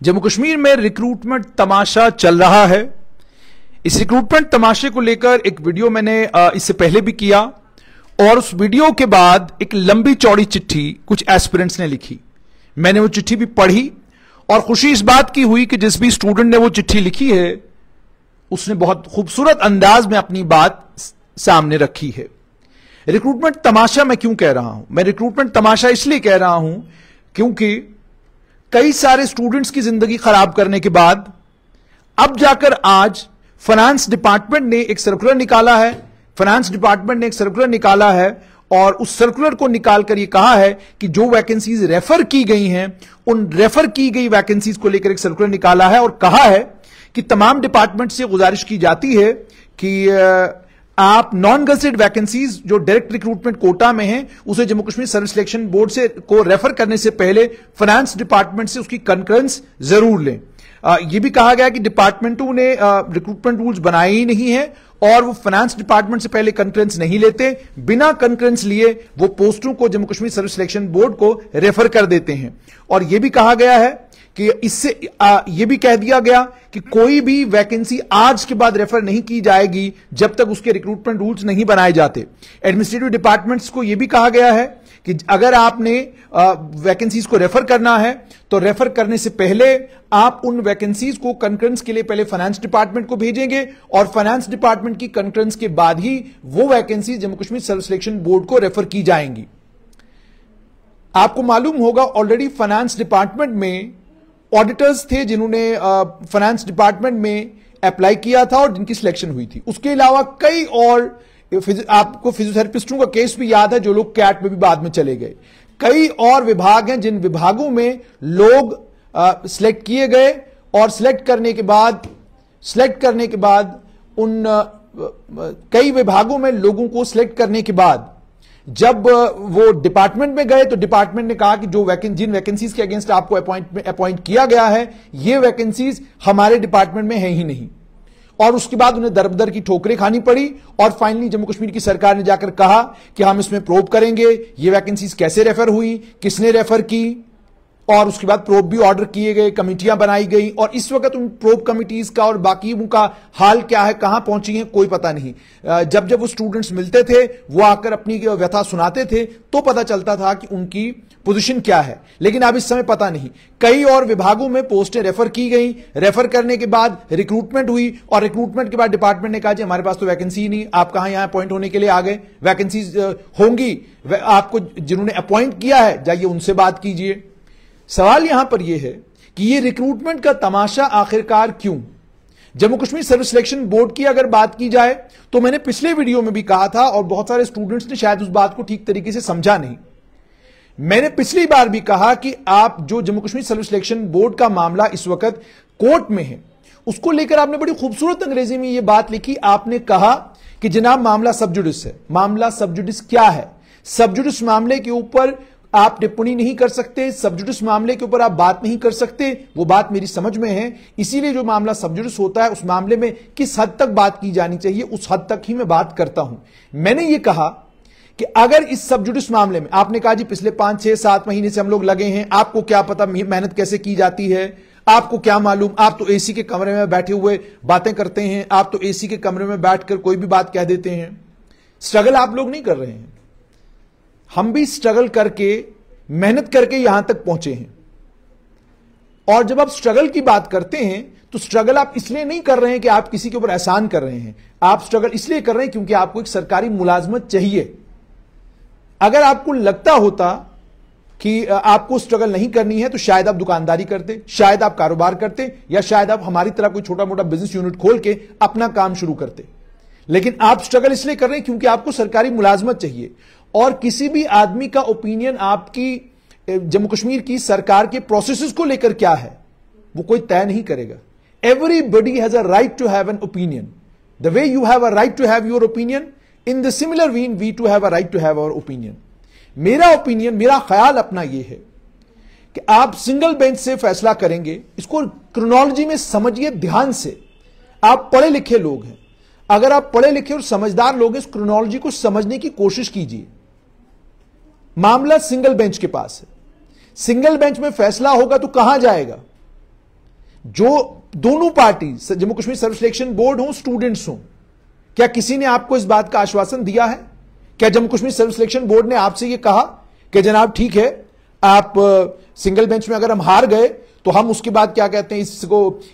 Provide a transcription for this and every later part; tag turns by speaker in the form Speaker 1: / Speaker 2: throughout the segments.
Speaker 1: जम्मू कश्मीर में रिक्रूटमेंट तमाशा चल रहा है। इस रिक्रूटमेंट तमाशे को लेकर एक वीडियो मैंने इससे पहले भी किया और उस वीडियो के बाद एक लंबी चौड़ी चिट्ठी कुछ एस्पिरेंट्स ने लिखी। मैंने वो चिट्ठी भी पढ़ी और खुशी इस बात की हुई कि जिस भी स्टूडेंट ने वो चिट्ठी लिखी है उसने बहुत खूबसूरत अंदाज में अपनी बात सामने रखी है। रिक्रूटमेंट तमाशा मैं क्यों कह रहा हूं? मैं रिक्रूटमेंट तमाशा इसलिए कह रहा हूं क्योंकि कई सारे स्टूडेंट्स की जिंदगी खराब करने के बाद अब जाकर आज फाइनेंस डिपार्टमेंट ने एक सर्कुलर निकाला है। फाइनेंस डिपार्टमेंट ने एक सर्कुलर निकाला है और उस सर्कुलर को निकालकर यह कहा है कि जो वैकेंसीज रेफर की गई हैं उन रेफर की गई वैकेंसीज को लेकर एक सर्कुलर निकाला है और कहा है कि तमाम डिपार्टमेंट से गुजारिश की जाती है कि आप नॉन गजेटेड वैकेंसीज जो डायरेक्ट रिक्रूटमेंट कोटा में हैं उसे Jammu Kashmir service selection board से को रेफर करने से पहले फाइनेंस डिपार्टमेंट से उसकी कंकरेंस जरूर लें। यह भी कहा गया कि डिपार्टमेंटों ने रिक्रूटमेंट रूल्स बनाए ही नहीं है और वो फाइनेंस डिपार्टमेंट से पहले कंकरेंस नहीं लेते, बिना कंकरेंस लिए वो पोस्टों को Jammu Kashmir service selection board को रेफर कर देते हैं। और यह भी कहा गया है कि इससे यह भी कह दिया गया कि कोई भी वैकेंसी आज के बाद रेफर नहीं की जाएगी जब तक उसके रिक्रूटमेंट रूल्स नहीं बनाए जाते। एडमिनिस्ट्रेटिव डिपार्टमेंट्स को यह भी कहा गया है कि अगर आपने वैकेंसीज को रेफर करना है तो रेफर करने से पहले आप उन वैकेंसीज को कंकरेंस के लिए पहले फाइनेंस डिपार्टमेंट को भेजेंगे और फाइनेंस डिपार्टमेंट की कंकरेंस के बाद ही वो vacancy Jammu Kashmir service selection board को रेफर की जाएंगी। आपको मालूम होगा ऑलरेडी फाइनेंस डिपार्टमेंट में ऑडिटर्स थे जिन्होंने फाइनेंस डिपार्टमेंट में अप्लाई किया था और जिनकी सिलेक्शन हुई थी। उसके अलावा कई और आपको फिजियोथेरेपिस्टों का केस भी याद है जो लोग कैट में भी बाद में चले गए। कई और विभाग हैं जिन विभागों में लोग सिलेक्ट किए गए और सिलेक्ट करने के बाद उन कई विभागों में लोगों को सिलेक्ट करने के बाद जब वो डिपार्टमेंट में गए तो डिपार्टमेंट ने कहा कि जो जिन वैकेंसीज के अगेंस्ट आपको अपॉइंट किया गया है ये वैकेंसीज हमारे डिपार्टमेंट में है ही नहीं। और उसके बाद उन्हें दरबदर की ठोकरें खानी पड़ी और फाइनली जम्मू कश्मीर की सरकार ने जाकर कहा कि हम इसमें प्रोब करेंगे, ये वैकेंसीज कैसे रेफर हुई, किसने रेफर की, और उसके बाद प्रोब भी ऑर्डर किए गए, कमिटियां बनाई गई और इस वक्त उन प्रोब कमिटीज का और बाकी उनका हाल क्या है, कहां पहुंची है, कोई पता नहीं। जब जब वो स्टूडेंट्स मिलते थे वो आकर अपनी व्यथा सुनाते थे तो पता चलता था कि उनकी पोजीशन क्या है, लेकिन अब इस समय पता नहीं। कई और विभागों में पोस्टें रेफर की गई, रेफर करने के बाद रिक्रूटमेंट हुई और रिक्रूटमेंट के बाद डिपार्टमेंट ने कहा जी हमारे पास तो वैकेंसी ही नहीं, आप कहां यहां अपॉइंट होने के लिए आ गए, वैकेंसीज होंगी, आपको जिन्होंने अपॉइंट किया है जाइए उनसे बात कीजिए। सवाल यहां पर यह है कि यह रिक्रूटमेंट का तमाशा आखिरकार क्यों? Jammu Kashmir service selection board की अगर बात की जाए तो मैंने पिछले वीडियो में भी कहा था और बहुत सारे स्टूडेंट्स ने शायद उस बात को ठीक तरीके से समझा नहीं। मैंने पिछली बार भी कहा कि आप जो Jammu Kashmir service selection board का मामला इस वक्त कोर्ट में है उसको लेकर आपने बड़ी खूबसूरत अंग्रेजी में यह बात लिखी। आपने कहा कि जनाब मामला सब जुडिस है। मामला सब जुडिस क्या है? सब जुडिस मामले के ऊपर आप टिप्पणी नहीं कर सकते, सब जुडिस मामले के ऊपर आप बात नहीं कर सकते, वो बात मेरी समझ में है। इसीलिए जो मामला सब जुडिस होता है उस मामले में किस हद तक बात की जानी चाहिए उस हद तक ही मैं बात करता हूं। मैंने ये कहा कि अगर इस सब जुडिस मामले में आपने कहा जी पिछले 5, 6, 7 महीने से हम लोग लगे हैं, आपको क्या पता मेहनत कैसे की जाती है, आपको क्या मालूम, आप तो एसी के कमरे में बैठे हुए बातें करते हैं, आप तो एसी के कमरे में बैठकर कोई भी बात कह देते हैं। स्ट्रगल आप लोग नहीं कर रहे हैं, हम भी स्ट्रगल करके मेहनत करके यहां तक पहुंचे हैं। और जब आप स्ट्रगल की बात करते हैं तो स्ट्रगल आप इसलिए नहीं कर रहे हैं कि आप किसी के ऊपर एहसान कर रहे हैं, आप स्ट्रगल इसलिए कर रहे हैं क्योंकि आपको एक सरकारी मुलाजमत चाहिए। अगर आपको लगता होता कि आपको स्ट्रगल नहीं करनी है तो शायद आप दुकानदारी करते, शायद आप कारोबार करते, या शायद आप हमारी तरह कोई छोटा मोटा बिजनेस यूनिट खोल के अपना काम शुरू करते। लेकिन आप स्ट्रगल इसलिए कर रहे हैं क्योंकि आपको सरकारी मुलाजमत चाहिए। और किसी भी आदमी का ओपिनियन आपकी जम्मू कश्मीर की सरकार के प्रोसेसेस को लेकर क्या है वो कोई तय नहीं करेगा। Everybody has a right to have an opinion. The way you have a right to have your opinion, in the similar way we too have a right to have our opinion. मेरा opinion, मेरा ख्याल अपना यह है कि आप single bench से फैसला करेंगे, इसको क्रोनोलॉजी में समझिए ध्यान से। आप पढ़े लिखे लोग हैं, अगर आप पढ़े लिखे और समझदार लोग हैं इस क्रोनोलॉजी को समझने की कोशिश कीजिए। मामला सिंगल बेंच के पास है, सिंगल बेंच में फैसला होगा तो कहां जाएगा? जो दोनों party, Jammu Kashmir service selection board हो, स्टूडेंट्स हो, क्या किसी ने आपको इस बात का आश्वासन दिया है? क्या Jammu Kashmir service selection board ने आपसे यह कहा कि जनाब ठीक है, आप सिंगल बेंच में अगर हम हार गए तो हम उसके बाद क्या कहते हैं,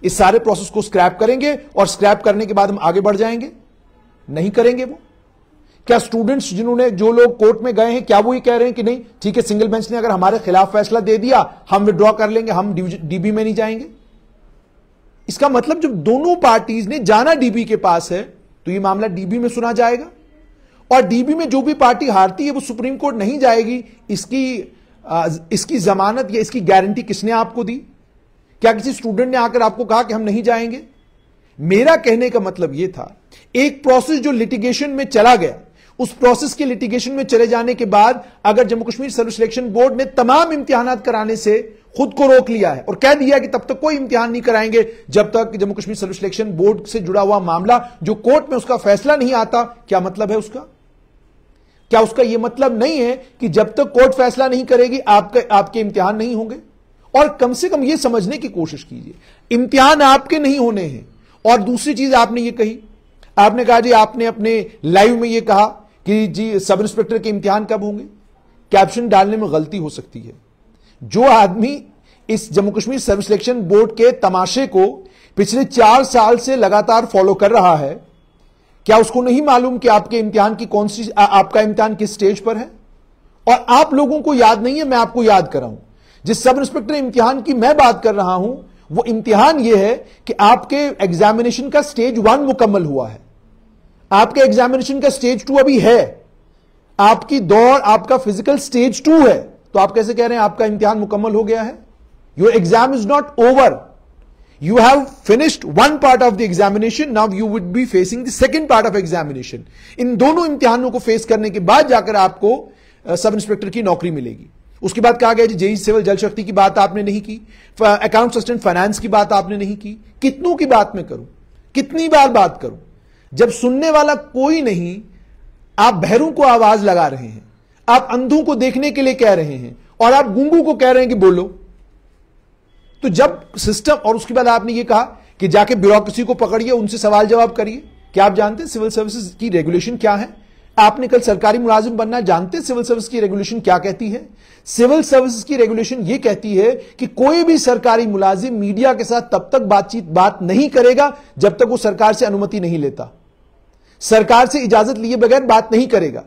Speaker 1: इस सारे प्रोसेस को स्क्रैप करेंगे और स्क्रैप करने के बाद हम आगे बढ़ जाएंगे? नहीं करेंगे वो। क्या स्टूडेंट्स जो लोग कोर्ट में गए हैं, क्या वो ये कह रहे हैं कि नहीं ठीक है, सिंगल बेंच ने अगर हमारे खिलाफ फैसला दे दिया, हम विड्रॉ कर लेंगे, हम डीबी में नहीं जाएंगे? इसका मतलब जब दोनों पार्टीज ने जाना डीबी के पास है तो यह मामला डीबी में सुना जाएगा, और डीबी में जो भी पार्टी हारती है वो सुप्रीम कोर्ट नहीं जाएगी। इसकी जमानत या इसकी गारंटी किसने आपको दी? क्या किसी स्टूडेंट ने आकर आपको कहा कि हम नहीं जाएंगे? मेरा कहने का मतलब यह था, एक प्रोसेस जो लिटिगेशन में चला गया, उस प्रोसेस के लिटिगेशन में चले जाने के बाद अगर Jammu Kashmir service selection board ने तमाम इम्तिहानात कराने से खुद को रोक लिया है और कह दिया कि तब तक कोई इम्तिहान नहीं कराएंगे जब तक Jammu Kashmir service selection board से जुड़ा हुआ मामला जो कोर्ट में उसका फैसला नहीं आता, क्या मतलब है उसका? क्या उसका यह मतलब नहीं है कि जब तक कोर्ट फैसला नहीं करेगी आपके इम्तिहान नहीं होंगे? और कम से कम यह समझने की कोशिश कीजिए, इम्तिहान आपके नहीं होने हैं। और दूसरी चीज आपने ये कही, आपने कहा जी, आपने अपने लाइव में ये कहा कि जी सब इंस्पेक्टर के इम्तिहान कब होंगे? कैप्शन डालने में गलती हो सकती है। जो आदमी इस Jammu Kashmir service selection board के तमाशे को पिछले 4 साल से लगातार फॉलो कर रहा है, क्या उसको नहीं मालूम कि आपके इम्तिहान की आपका इम्तिहान किस स्टेज पर है? और आप लोगों को याद नहीं है, मैं आपको याद कराऊं, जिस सब इंस्पेक्टर इम्तिहान की मैं बात कर रहा हूं, वो इम्तिहान यह है कि आपके एग्जामिनेशन का स्टेज 1 मुकम्मल हुआ है, आपके एग्जामिनेशन का स्टेज 2 अभी है, आपकी दौड़, आपका फिजिकल स्टेज 2 है, तो आप कैसे कह रहे हैं आपका इम्तिहान मुकम्मल हो गया है? Your exam is not over, you have finished one part of the examination, now you would be facing the second part of examination. इन दोनों इम्तिहानों को फेस करने के बाद जाकर आपको सब इंस्पेक्टर की नौकरी मिलेगी। उसके बाद कहा गया जी जेई सिविल जल शक्ति की बात आपने नहीं की, अकाउंट असिस्टेंट फाइनेंस की बात आपने नहीं की। कितनों की बात मैं करूं, कितनी बार बात करूं? जब सुनने वाला कोई नहीं, आप बहरों को आवाज लगा रहे हैं, आप अंधों को देखने के लिए कह रहे हैं, और आप गूंगों को कह रहे हैं कि बोलो। तो जब सिस्टम, और उसके बाद आपने ये कहा कि जाके ब्यूरोक्रेसी को पकड़िए, उनसे सवाल जवाब करिए। क्या आप जानते हैं सिविल सर्विसेज की रेगुलेशन क्या है? आपने कल सरकारी मुलाजिम बनना, जानते हैं सिविल सर्विस की रेगुलेशन क्या कहती है? सिविल सर्विसेज की रेगुलेशन यह कहती है कि कोई भी सरकारी मुलाजिम मीडिया के साथ तब तक बात नहीं करेगा जब तक वो सरकार से अनुमति नहीं लेता, सरकार से इजाजत लिए बगैर बात नहीं करेगा।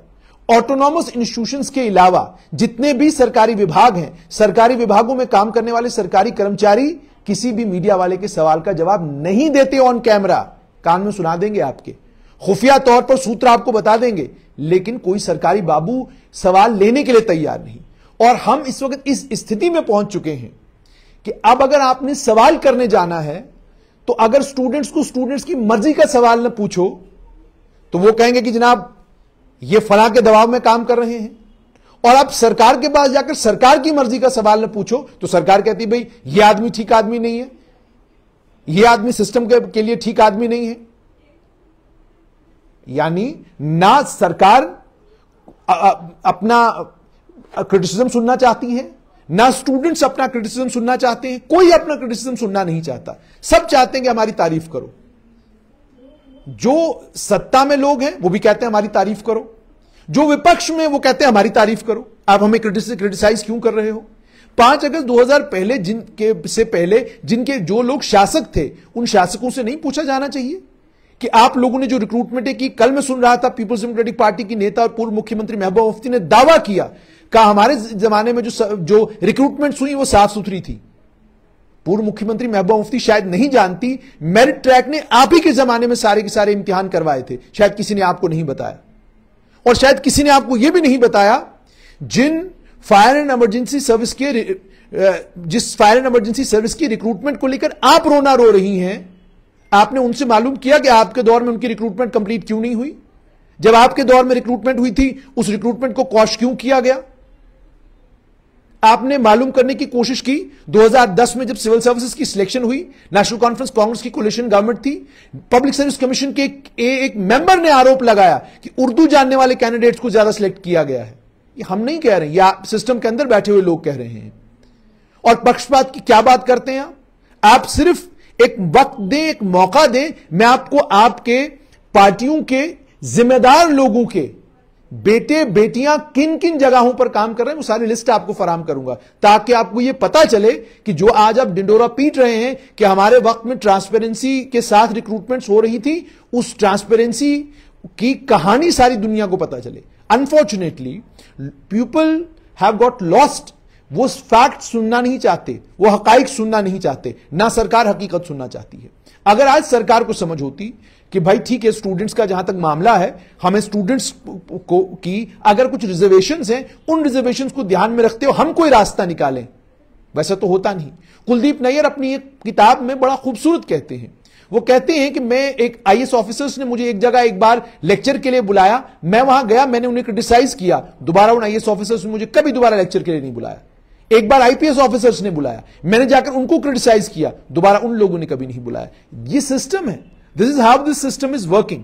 Speaker 1: ऑटोनॉमस इंस्टीट्यूशंस के अलावा जितने भी सरकारी विभाग हैं, सरकारी विभागों में काम करने वाले सरकारी कर्मचारी किसी भी मीडिया वाले के सवाल का जवाब नहीं देते ऑन कैमरा। कान में सुना देंगे आपके, खुफिया तौर पर सूत्र आपको बता देंगे, लेकिन कोई सरकारी बाबू सवाल लेने के लिए तैयार नहीं। और हम इस वक्त इस स्थिति में पहुंच चुके हैं कि अब अगर आपने सवाल करने जाना है तो अगर स्टूडेंट्स को स्टूडेंट्स की मर्जी का सवाल न पूछो तो वो कहेंगे कि जनाब ये फलां के दबाव में काम कर रहे हैं। और आप सरकार के पास जाकर सरकार की मर्जी का सवाल न पूछो तो सरकार कहती है भाई ये आदमी ठीक आदमी नहीं है, ये आदमी सिस्टम के लिए ठीक आदमी नहीं है। यानी ना सरकार अपना क्रिटिसिज्म सुनना चाहती है, ना स्टूडेंट्स अपना क्रिटिसिज्म सुनना चाहते हैं, कोई अपना क्रिटिसिज्म सुनना नहीं चाहता। सब चाहते हैं कि हमारी तारीफ करो। जो सत्ता में लोग हैं वो भी कहते हैं हमारी तारीफ करो, जो विपक्ष में वो कहते हैं हमारी तारीफ करो। आप हमें क्रिटिसाइज क्यों कर रहे हो? 5 अगस्त 2000 पहले जिनके जो लोग शासक थे, उन शासकों से नहीं पूछा जाना चाहिए कि आप लोगों ने जो रिक्रूटमेंट की? कल मैं सुन रहा था पीपल्स डेमोक्रेटिक पार्टी की नेता और पूर्व मुख्यमंत्री महबूबा मुफ्ती ने दावा किया, कहा हमारे जमाने में जो रिक्रूटमेंट हुई वो साफ सुथरी थी। पूर्व मुख्यमंत्री महबूबा मुफ्ती शायद नहीं जानती, मेरिट ट्रैक ने आप ही के जमाने में सारे के सारे इम्तिहान करवाए थे, शायद किसी ने आपको नहीं बताया। और शायद किसी ने आपको यह भी नहीं बताया जिस फायर एंड इमरजेंसी सर्विस की रिक्रूटमेंट को लेकर आप रोना रो रही हैं, आपने उनसे मालूम किया कि आपके दौर में उनकी रिक्रूटमेंट कंप्लीट क्यों नहीं हुई? जब आपके दौर में रिक्रूटमेंट हुई थी उस रिक्रूटमेंट को क्वॉश क्यों किया गया? आपने मालूम करने की कोशिश की। 2010 में जब सिविल सर्विसेज की सिलेक्शन हुई, नेशनल कॉन्फ्रेंस कांग्रेस की कोलिशन गवर्नमेंट थी, पब्लिक सर्विस कमीशन के एक मेंबर ने आरोप लगाया कि उर्दू जानने वाले कैंडिडेट्स को ज्यादा सिलेक्ट किया गया है। ये हम नहीं कह रहे हैं, या सिस्टम के अंदर बैठे हुए लोग कह रहे हैं। और पक्षपात की क्या बात करते हैं आप सिर्फ एक वक्त दें, एक मौका दें। मैं आपको आपके पार्टियों के जिम्मेदार लोगों के बेटे बेटियां किन किन जगहों पर काम कर रहे हैं वो सारी लिस्ट आपको फराहम करूंगा, ताकि आपको यह पता चले कि जो आज आप डिंडोरा पीट रहे हैं कि हमारे वक्त में ट्रांसपेरेंसी के साथ रिक्रूटमेंट्स हो रही थी, उस ट्रांसपेरेंसी की कहानी सारी दुनिया को पता चले। Unfortunately people have got lost. वो फैक्ट सुनना नहीं चाहते, वो हकाइक सुनना नहीं चाहते, ना सरकार हकीकत सुनना चाहती है। अगर आज सरकार को समझ होती कि भाई ठीक है, स्टूडेंट्स का जहां तक मामला है, हमें स्टूडेंट्स को की अगर कुछ रिजर्वेशंस हैं, उन रिजर्वेशंस को ध्यान में रखते हो हम कोई रास्ता निकालें, वैसा तो होता नहीं। कुलदीप नैयर अपनी एक किताब में बड़ा खूबसूरत कहते हैं, वो कहते हैं कि मैं एक आईएएस ऑफिसर्स ने मुझे एक जगह एक बार लेक्चर के लिए बुलाया, मैं वहां गया, मैंने उन्हें क्रिटिसाइज किया, दोबारा उन आईएएस ऑफिसर्स ने मुझे कभी दोबारा लेक्चर के लिए नहीं बुलाया। एक बार आईपीएस ऑफिसर्स ने बुलाया, मैंने जाकर उनको क्रिटिसाइज किया, दोबारा उन लोगों ने कभी नहीं बुलाया। ये सिस्टम है, this is how this system is working.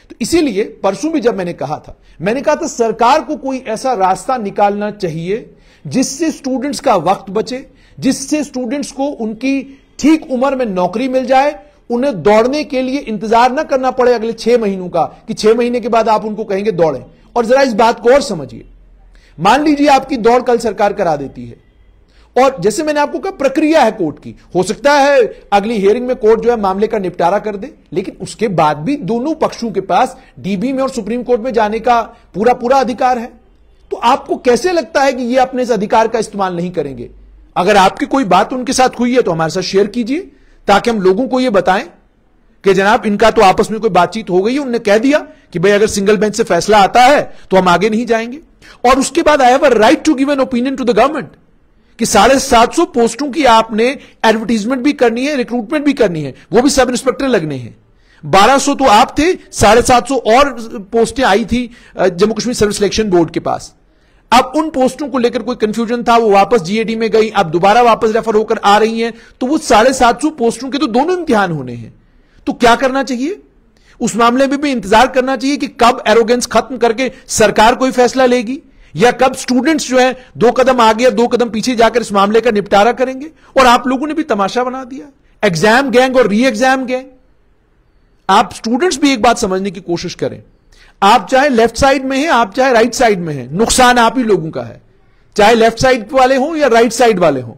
Speaker 1: तो इसीलिए परसों भी जब मैंने कहा था सरकार को कोई ऐसा रास्ता निकालना चाहिए जिससे स्टूडेंट्स का वक्त बचे, जिससे स्टूडेंट्स को उनकी ठीक उम्र में नौकरी मिल जाए, उन्हें दौड़ने के लिए इंतजार ना करना पड़े अगले 6 महीनों का कि 6 महीने के बाद आप उनको कहेंगे दौड़ें। और जरा इस बात को और समझिए, मान लीजिए आपकी दौड़ कल सरकार करा देती है, और जैसे मैंने आपको कहा प्रक्रिया है कोर्ट की, हो सकता है अगली हियरिंग में कोर्ट जो है मामले का निपटारा कर दे, लेकिन उसके बाद भी दोनों पक्षों के पास डीबी में और सुप्रीम कोर्ट में जाने का पूरा अधिकार है। तो आपको कैसे लगता है कि ये अपने इस अधिकार का इस्तेमाल नहीं करेंगे? अगर आपकी कोई बात उनके साथ हुई है तो हमारे साथ शेयर कीजिए, ताकि हम लोगों को यह बताएं कि जनाब इनका तो आपस में कोई बातचीत हो गई है, उन्होंने कह दिया कि भाई अगर सिंगल बेंच से फैसला आता है तो हम आगे नहीं जाएंगे। और उसके बाद I have a right to give an opinion to the government कि 750 पोस्टों की आपने एडवर्टीजमेंट भी करनी है, रिक्रूटमेंट भी करनी है, वो भी सब इंस्पेक्टर लगने हैं। 1200 तो आप थे, 750 और पोस्टें आई थी Jammu Kashmir service selection board के पास। अब उन पोस्टों को लेकर कोई कंफ्यूजन था, वो वापस जीएडी में गई, अब दोबारा वापस रेफर होकर आ रही हैं, तो वो 750 पोस्टों के तो दोनों इम्तिहान होने हैं। तो क्या करना चाहिए? उस मामले में भी इंतजार करना चाहिए कि कब एरोगेंस खत्म करके सरकार कोई फैसला लेगी, या कब स्टूडेंट्स जो है 2 कदम आगे या 2 कदम पीछे जाकर इस मामले का निपटारा करेंगे। और आप लोगों ने भी तमाशा बना दिया, एग्जाम गैंग और री एग्जाम गैंग। आप स्टूडेंट्स भी एक बात समझने की कोशिश करें, आप चाहे लेफ्ट साइड में हैं, आप चाहे राइट साइड में हैं, नुकसान आप ही लोगों का है, चाहे लेफ्ट साइड वाले हों या राइट साइड वाले हों।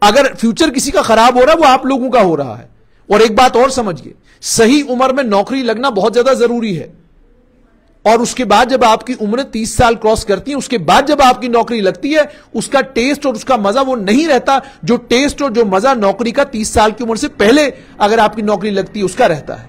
Speaker 1: अगर फ्यूचर किसी का खराब हो रहा है वो आप लोगों का हो रहा है। और एक बात और समझिए, सही उम्र में नौकरी लगना बहुत ज्यादा जरूरी है, और उसके बाद जब आपकी उम्र 30 साल क्रॉस करती है, उसके बाद जब आपकी नौकरी लगती है, उसका टेस्ट और उसका मजा वो नहीं रहता जो टेस्ट और जो मजा नौकरी का 30 साल की उम्र से पहले अगर आपकी नौकरी लगती है उसका रहता है।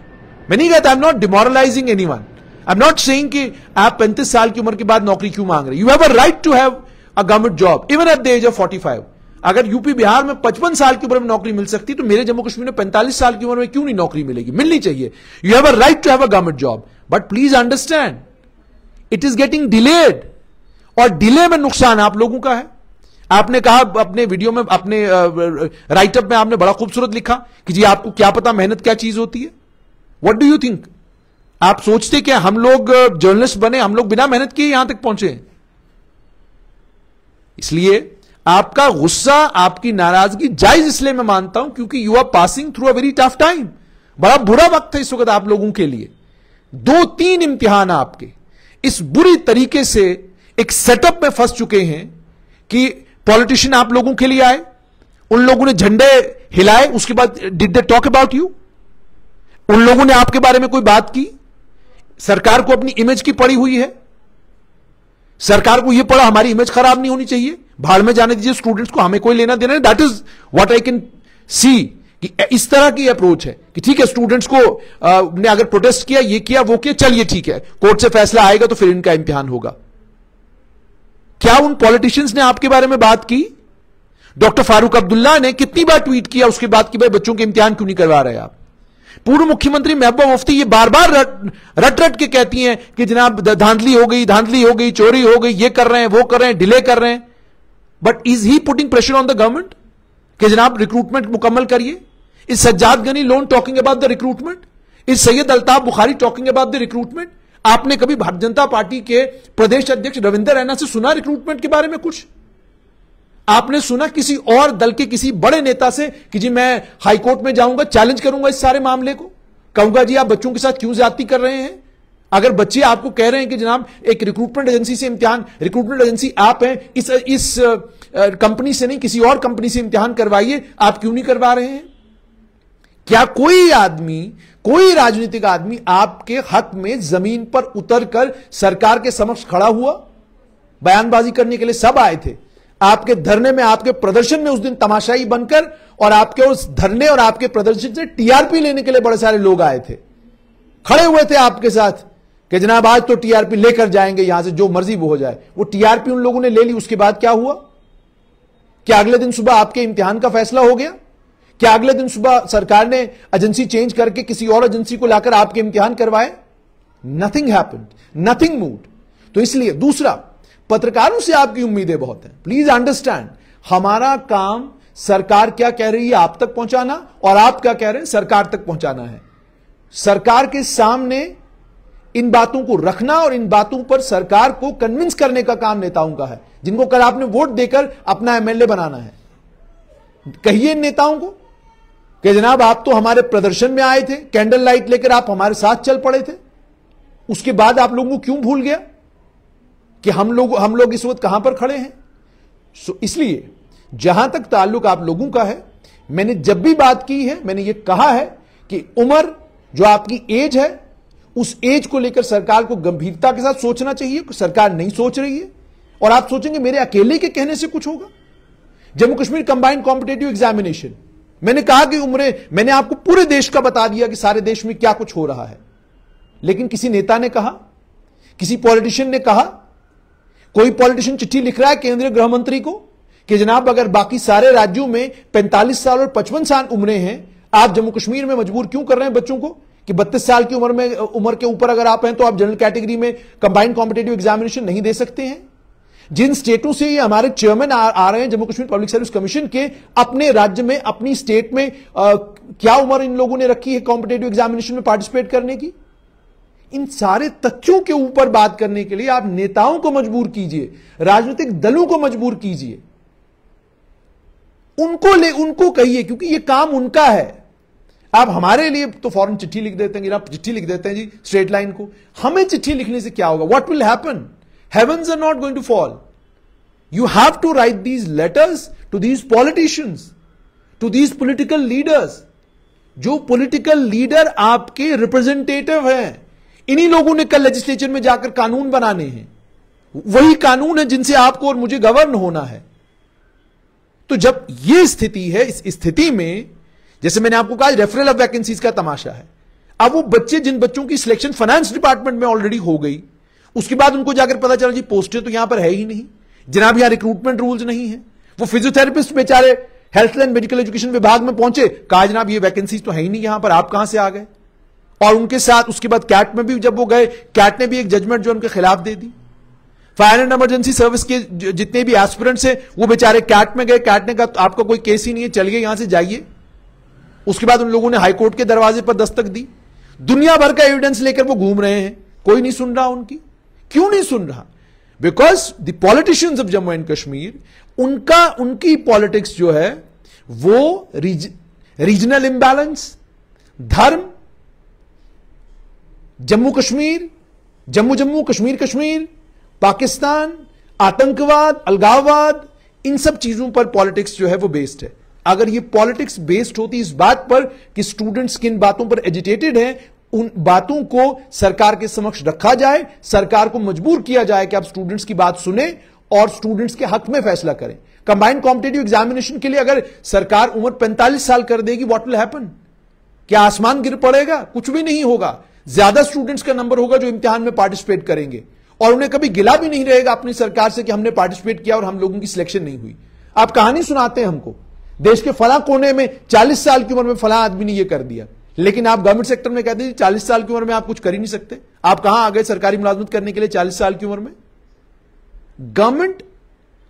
Speaker 1: मैं नहीं कहता, I am not demoralising anyone, I am not saying कि आप 35 साल की उम्र के बाद नौकरी क्यों मांग रहे। You have a right to have a government job even at the age of 45। अगर यूपी बिहार में 55 साल की उम्र में नौकरी मिल सकती तो मेरे जम्मू कश्मीर में 45 साल की उम्र में क्यों नहीं नौकरी मिलेगी? मिलनी चाहिए। You have a right to have a government job, but please understand it is getting delayed, और डिले में नुकसान आप लोगों का है। आपने कहा अपने वीडियो में, अपने राइटअप में आपने बड़ा खूबसूरत लिखा कि जी आपको क्या पता मेहनत क्या चीज होती है। What do you think? आप सोचते क्या हम लोग जर्नलिस्ट बने, हम लोग बिना मेहनत किए यहां तक पहुंचे? इसलिए आपका गुस्सा, आपकी नाराजगी जायज इसलिए मैं मानता हूं क्योंकि you are passing through a very tough time. बड़ा बुरा वक्त है इस वक्त आप लोगों के लिए। 2-3 इम्तिहान आपके इस बुरी तरीके से एक सेटअप में फंस चुके हैं कि पॉलिटिशियन आप लोगों के लिए आए, उन लोगों ने झंडे हिलाए, उसके बाद did they talk about you? उन लोगों ने आपके बारे में कोई बात की? सरकार को अपनी इमेज की पड़ी हुई है, सरकार को यह पड़ा हमारी इमेज खराब नहीं होनी चाहिए, भाड़ में जाने दीजिए स्टूडेंट्स को, हमें कोई लेना देना नहीं। That is what I can see कि इस तरह की अप्रोच है कि ठीक है स्टूडेंट्स को ने अगर प्रोटेस्ट किया, ये किया, वो किया, चलिए ठीक है, कोर्ट से फैसला आएगा तो फिर इनका इम्तिहान होगा। क्या उन पॉलिटिशियंस ने आपके बारे में बात की? डॉक्टर फारूक अब्दुल्ला ने कितनी बार ट्वीट किया उसके बाद कि भाई बच्चों के इम्तिहान क्यों नहीं करवा रहे आप? पूर्व मुख्यमंत्री महबूबा मुफ्ती ये बार बार रट के कहती हैं कि जनाब धांधली हो गई, चोरी हो गई, ये कर रहे हैं, वो कर रहे हैं, डिले कर रहे हैं। But is he putting pressure on the government कि जनाब रिक्रूटमेंट मुकम्मल करिए? Is Sajjad Ghani Lone talking about the recruitment? Is Syed Altaf Bukhari talking about the recruitment? आपने कभी भारतीय जनता पार्टी के प्रदेश अध्यक्ष रविंदर रैना से सुना रिक्रूटमेंट के बारे में कुछ? आपने सुना किसी और दल के किसी बड़े नेता से कि जी मैं हाईकोर्ट में जाऊंगा, चैलेंज करूंगा इस सारे मामले को, कहूंगा जी आप बच्चों के साथ क्यों ज्यादती कर रहे हैं? अगर बच्चे आपको कह रहे हैं कि जनाब एक रिक्रूटमेंट एजेंसी से इम्तिहान, रिक्रूटमेंट एजेंसी आप हैं, इस कंपनी से नहीं किसी और कंपनी से इम्तिहान करवाइए, आप क्यों नहीं करवा रहे हैं? क्या कोई आदमी, कोई राजनीतिक आदमी आपके हक में जमीन पर उतरकर सरकार के समक्ष खड़ा हुआ? बयानबाजी करने के लिए सब आए थे, आपके धरने में, आपके प्रदर्शन में उस दिन तमाशाई बनकर, और आपके उस धरने और आपके प्रदर्शन से टीआरपी लेने के लिए बड़े सारे लोग आए थे, खड़े हुए थे आपके साथ कि जनाब आज तो टीआरपी लेकर जाएंगे, यहां से जो मर्जी वो हो जाए। वो टीआरपी उन लोगों ने ले ली, उसके बाद क्या हुआ? क्या अगले दिन सुबह आपके इम्तिहान का फैसला हो गया? क्या अगले दिन सुबह सरकार ने एजेंसी चेंज करके किसी और एजेंसी को लाकर आपके इम्तिहान करवाए? Nothing happened, nothing moved. तो इसलिए दूसरा, पत्रकारों से आपकी उम्मीदें बहुत हैं। प्लीज अंडरस्टैंड, हमारा काम सरकार क्या कह रही है आप तक पहुंचाना, और आप क्या कह रहे हैं सरकार तक पहुंचाना है। सरकार के सामने इन बातों को रखना और इन बातों पर सरकार को कन्विंस करने का काम नेताओं का है, जिनको कल आपने वोट देकर अपना एमएलए बनाना है। कहिए इन नेताओं को कि जनाब आप तो हमारे प्रदर्शन में आए थे, कैंडल लाइट लेकर आप हमारे साथ चल पड़े थे, उसके बाद आप लोगों को क्यों भूल गया कि हम लोग इस वक्त कहां पर खड़े हैं? इसलिए जहां तक ताल्लुक आप लोगों का है, मैंने जब भी बात की है, मैंने यह कहा है कि उम्र, जो आपकी एज है, उस एज को लेकर सरकार को गंभीरता के साथ सोचना चाहिए। सरकार नहीं सोच रही है, और आप सोचेंगे मेरे अकेले के कहने से कुछ होगा। Jammu Kashmir combined competitive examination, मैंने कहा कि उम्रें, मैंने आपको पूरे देश का बता दिया कि सारे देश में क्या कुछ हो रहा है, लेकिन किसी नेता ने कहा, किसी पॉलिटिशियन ने कहा, कोई पॉलिटिशियन चिट्ठी लिख रहा है केंद्रीय गृह मंत्री को कि जनाब अगर बाकी सारे राज्यों में 45 साल और 55 साल उम्रें हैं, आप जम्मू कश्मीर में मजबूर क्यों कर रहे हैं बच्चों को कि 32 साल की उम्र के ऊपर अगर आप हैं तो आप जनरल कैटेगरी में कंबाइंड कॉम्पिटेटिव एग्जामिनेशन नहीं दे सकते हैं। जिन स्टेटों से ये हमारे चेयरमैन आ रहे हैं Jammu Kashmir public service commission के, अपने राज्य में, अपनी स्टेट में क्या उम्र इन लोगों ने रखी है कॉम्पिटेटिव एग्जामिनेशन में पार्टिसिपेट करने की? इन सारे तथ्यों के ऊपर बात करने के लिए आप नेताओं को मजबूर कीजिए, राजनीतिक दलों को मजबूर कीजिए, उनको कहिए, क्योंकि यह काम उनका है। आप हमारे लिए तो फौरन चिट्ठी लिख देते हैं, आप चिट्ठी लिख देते हैं जी स्ट्रेट लाइन को। हमें चिट्ठी लिखने से क्या होगा? What will happen? Heavens are not going to fall. You have to write these letters to these politicians, to these political leaders. जो पॉलिटिकल लीडर आपके रिप्रेजेंटेटिव हैं, इन्हीं लोगों ने कल लेजिस्लेचर में जाकर कानून बनाने हैं। वही कानून है जिनसे आपको और मुझे गवर्न होना है। तो जब यह स्थिति है, इस स्थिति में जैसे मैंने आपको कहा रेफरल ऑफ वैकेंसीज का तमाशा है। अब वो बच्चे, जिन बच्चों की सिलेक्शन फाइनेंस डिपार्टमेंट में ऑलरेडी हो गई, उसके बाद उनको जाकर पता चला जी पोस्टें तो यहां पर है ही नहीं, जनाब यहां रिक्रूटमेंट रूल्स नहीं है। वो फिजियोथेरेपिस्ट बेचारे हेल्थ एंड मेडिकल एजुकेशन विभाग में पहुंचे, कहा जनाब ये वैकेंसीज तो है ही नहीं यहां पर, आप कहां से आ गए? और उनके साथ उसके बाद कैट में भी जब वो गए, कैट ने भी एक जजमेंट जो उनके खिलाफ दे दी। फायर एंड इमरजेंसी सर्विस के जितने भी एस्पिरेंट्स हैं वो बेचारे कैट में गए, कैट ने कहा आपका कोई केस ही नहीं है, चलिए यहां से जाइए। उसके बाद उन लोगों ने हाईकोर्ट के दरवाजे पर दस्तक दी, दुनिया भर का एविडेंस लेकर वो घूम रहे हैं, कोई नहीं सुन रहा उनकी। क्यों नहीं सुन रहा? Because the politicians of Jammu and Kashmir, उनकी पॉलिटिक्स जो है वो रीजनल इंबैलेंस, धर्म, जम्मू कश्मीर, जम्मू कश्मीर, पाकिस्तान, आतंकवाद, अलगाववाद, इन सब चीजों पर पॉलिटिक्स जो है वो बेस्ड है। अगर ये पॉलिटिक्स बेस्ड होती इस बात पर कि स्टूडेंट्स किन बातों पर एजिटेटेड हैं, उन बातों को सरकार के समक्ष रखा जाए, सरकार को मजबूर किया जाए कि आप स्टूडेंट्स की बात सुने और स्टूडेंट्स के हक में फैसला करें। कंबाइंड कॉम्पिटेटिव एग्जामिनेशन के लिए अगर सरकार उम्र 45 साल कर देगी, व्हाट विल हैपन? क्या आसमान गिर पड़ेगा? कुछ भी नहीं होगा। ज्यादा स्टूडेंट्स का नंबर होगा जो इम्तिहान में पार्टिसिपेट करेंगे, और उन्हें कभी गिला भी नहीं रहेगा अपनी सरकार से कि हमने पार्टिसिपेट किया और हम लोगों की सिलेक्शन नहीं हुई। आप कहानी सुनाते हैं हमको, देश के फला कोने में 40 साल की उम्र में फला आदमी ने यह कर दिया, लेकिन आप गवर्नमेंट सेक्टर में कहते हैं 40 साल की उम्र में आप कुछ कर ही नहीं सकते। आप कहां आ गए सरकारी मुलाजमत करने के लिए 40 साल की उम्र में? गवर्नमेंट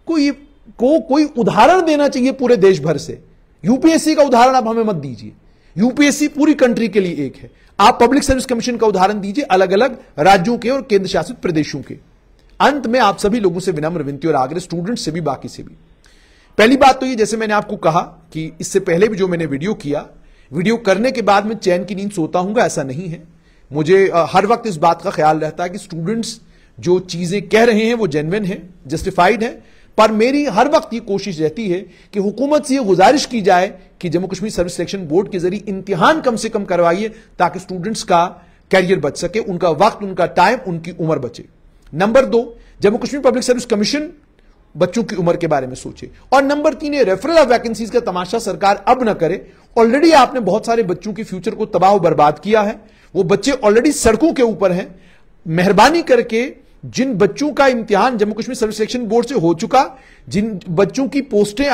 Speaker 1: को कोई उदाहरण देना चाहिए पूरे देश भर से। यूपीएससी का उदाहरण आप हमें मत दीजिए, यूपीएससी पूरी कंट्री के लिए एक है। आप पब्लिक सर्विस कमीशन का उदाहरण दीजिए अलग अलग राज्यों के और केंद्र शासित प्रदेशों के। अंत में आप सभी लोगों से विनम्र विनती और आग्रह, स्टूडेंट से भी बाकी से भी, पहली बात तो ये, जैसे मैंने आपको कहा कि इससे पहले भी जो मैंने वीडियो किया, वीडियो करने के बाद मैं चैन की नींद सोता हूंगा, ऐसा नहीं है। मुझे हर वक्त इस बात का ख्याल रहता है कि स्टूडेंट्स जो चीजें कह रहे हैं वो जेन्युइन है, जस्टिफाइड है, पर मेरी हर वक्त ये कोशिश रहती है कि हुकूमत से ये गुजारिश की जाए कि Jammu Kashmir service selection board के जरिए इम्तिहान कम से कम करवाइए ताकि स्टूडेंट्स का कैरियर बच सके, उनका वक्त, उनका टाइम, उनकी उम्र बचे। Number 2, Jammu Kashmir public service commission बच्चों की उम्र के बारे में सोचे। और नंबर 3, रेफरल ऑफ वैकेंसीज का तमाशा सरकार अब ना करे। ऑलरेडी आपने बहुत सारे बच्चों के फ्यूचर को तबाह और बर्बाद किया है, वो बच्चे ऑलरेडी सड़कों के ऊपर हैं। मेहरबानी करके जिन बच्चों का इम्तिहान Jammu Kashmir service selection board से हो चुका, जिन बच्चों की पोस्टें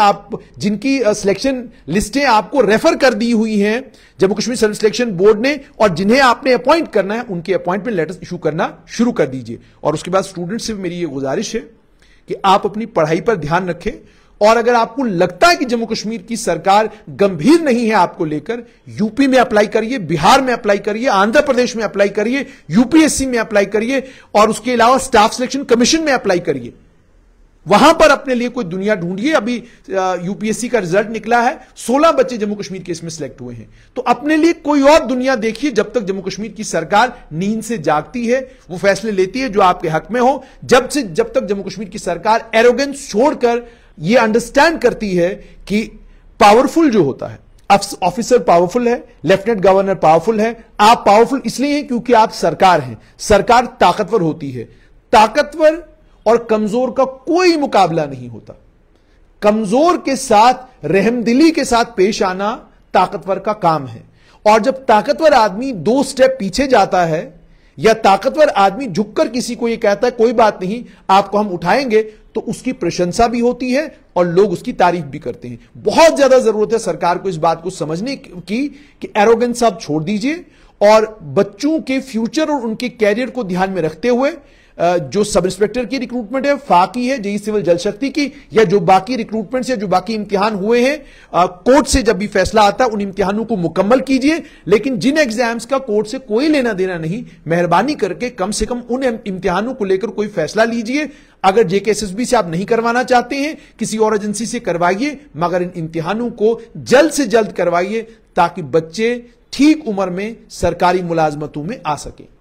Speaker 1: जिनकी सिलेक्शन लिस्टें आपको रेफर कर दी हुई हैं Jammu Kashmir service selection board ने, और जिन्हें आपने अपॉइंट करना है, उनके अपॉइंटमेंट लेटर्स इशू करना शुरू कर दीजिए। और उसके बाद स्टूडेंट्स से मेरी यह गुजारिश है कि आप अपनी पढ़ाई पर ध्यान रखें, और अगर आपको लगता है कि जम्मू कश्मीर की सरकार गंभीर नहीं है आपको लेकर, यूपी में अप्लाई करिए, बिहार में अप्लाई करिए, आंध्र प्रदेश में अप्लाई करिए, यूपीएससी में अप्लाई करिए, और उसके अलावा स्टाफ सिलेक्शन कमीशन में अप्लाई करिए। वहां पर अपने लिए कोई दुनिया ढूंढिए। अभी यूपीएससी का रिजल्ट निकला है, 16 बच्चे जम्मू कश्मीर के इसमें सिलेक्ट हुए हैं। तो अपने लिए कोई और दुनिया देखिए जब तक जम्मू कश्मीर की सरकार नींद से जागती है, वो फैसले लेती है जो आपके हक में हो। जब तक जम्मू कश्मीर की सरकार एरोगेंस छोड़कर ये अंडरस्टैंड करती है कि पावरफुल जो होता है, ऑफिसर पावरफुल है, लेफ्टिनेंट गवर्नर पावरफुल है, आप पावरफुल इसलिए हैं क्योंकि आप सरकार हैं। सरकार ताकतवर होती है, ताकतवर और कमजोर का कोई मुकाबला नहीं होता। कमजोर के साथ रहमदिली के साथ पेश आना ताकतवर का काम है। और जब ताकतवर आदमी 2 स्टेप पीछे जाता है, या ताकतवर आदमी झुककर किसी को यह कहता है कोई बात नहीं आपको हम उठाएंगे, तो उसकी प्रशंसा भी होती है और लोग उसकी तारीफ भी करते हैं। बहुत ज्यादा जरूरत है सरकार को इस बात को समझने की कि एरोगेंस आप छोड़ दीजिए, और बच्चों के फ्यूचर और उनके कैरियर को ध्यान में रखते हुए जो सब इंस्पेक्टर की रिक्रूटमेंट है, फाकी है, जेई सिविल जल शक्ति की, या जो बाकी रिक्रूटमेंट्स या जो बाकी इम्तिहान हुए हैं, कोर्ट से जब भी फैसला आता है उन इम्तिहानों को मुकम्मल कीजिए। लेकिन जिन एग्जाम्स का कोर्ट से कोई लेना देना नहीं, मेहरबानी करके कम से कम उन इम्तिहानों को लेकर कोई फैसला लीजिए। अगर जेकेएसएसबी से आप नहीं करवाना चाहते हैं, किसी और एजेंसी से करवाइए, मगर इन इम्तिहानों को जल्द से जल्द करवाइए ताकि बच्चे ठीक उम्र में सरकारी मुलाजमतों में आ सके।